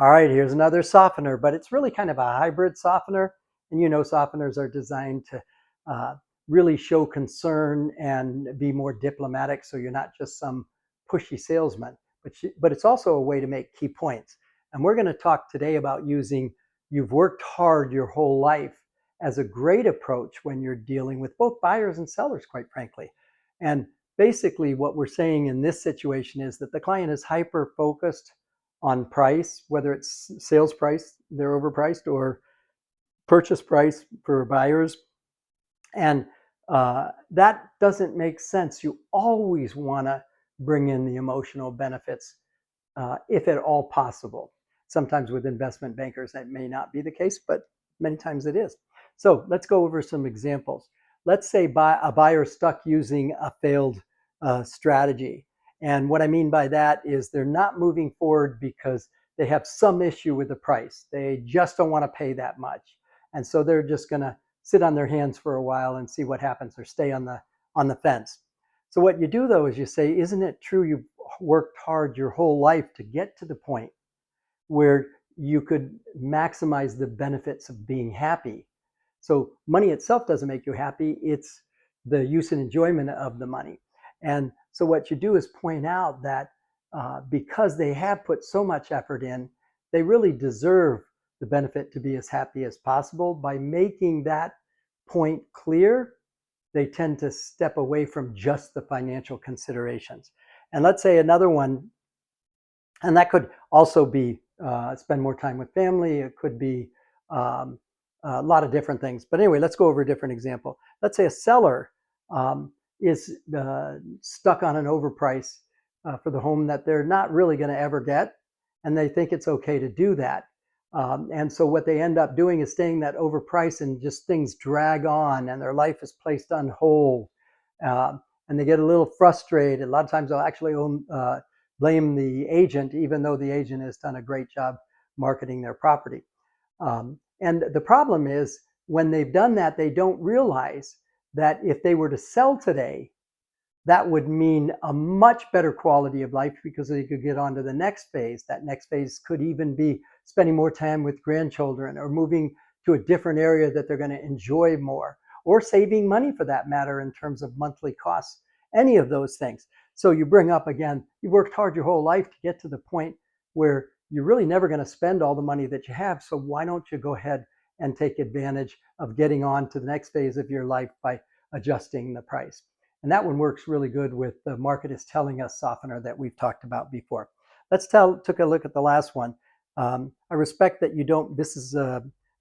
All right, here's another softener, but it's really kind of a hybrid softener. And softeners are designed to uh, really show concern and be more diplomatic, so you're not just some pushy salesman, but it's also a way to make key points. And we're going to talk today about using "you've worked hard your whole life" as a great approach when you're dealing with both buyers and sellers, quite frankly. And basically, what we're saying in this situation is that the client is hyper focused on price, whether it's sales price, they're overpriced, or purchase price for buyers. And that doesn't make sense. You always want to bring in the emotional benefits, if at all possible. Sometimes with investment bankers, that may not be the case, but many times it is. So let's go over some examples. Let's say a buyer stuck using a failed strategy. And what I mean by that is they're not moving forward because they have some issue with the price. They just don't want to pay that much. And so they're just going to sit on their hands for a while and see what happens, or stay on the fence. So what you do though is you say, isn't it true you've worked hard your whole life to get to the point where you could maximize the benefits of being happy? So money itself doesn't make you happy. It's the use and enjoyment of the money. And so what you do is point out that because they have put so much effort in, they really deserve the benefit to be as happy as possible. By making that point clear, they tend to step away from just the financial considerations. And let's say another one, and that could also be spend more time with family. It could be a lot of different things. But anyway, let's go over a different example. Let's say a seller is stuck on an overprice for the home that they're not really going to ever get, and they think it's okay to do that. And so what they end up doing is staying that overprice, and just things drag on, and their life is placed on hold. And they get a little frustrated. A lot of times they'll actually blame the agent, even though the agent has done a great job marketing their property. And the problem is, when they've done that, they don't realize that if they were to sell today, that would mean a much better quality of life, because they could get on to the next phase. That next phase could even be spending more time with grandchildren, or moving to a different area that they're going to enjoy more, or saving money for that matter in terms of monthly costs, any of those things. So you bring up again, you worked hard your whole life to get to the point where you're really never going to spend all the money that you have. So why don't you go ahead and take advantage of getting on to the next phase of your life by adjusting the price? And that one works really good with the market is telling us softener that we've talked about before. Took a look at the last one. I respect that you don't, this is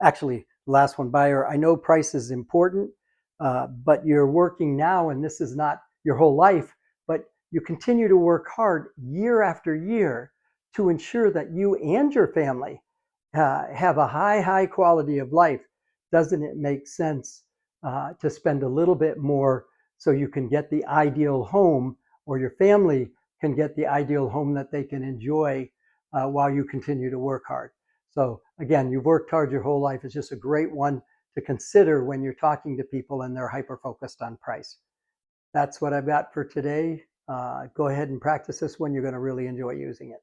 actually the last one, buyer. I know price is important, but you're working now, and this is not your whole life, but you continue to work hard year after year to ensure that you and your family have a high quality of life. Doesn't it make sense to spend a little bit more so you can get the ideal home, or your family can get the ideal home that they can enjoy while you continue to work hard? So again, you've worked hard your whole life. It's just a great one to consider when you're talking to people and they're hyper focused on price. That's what I've got for today. Go ahead and practice this one. You're going to really enjoy using it.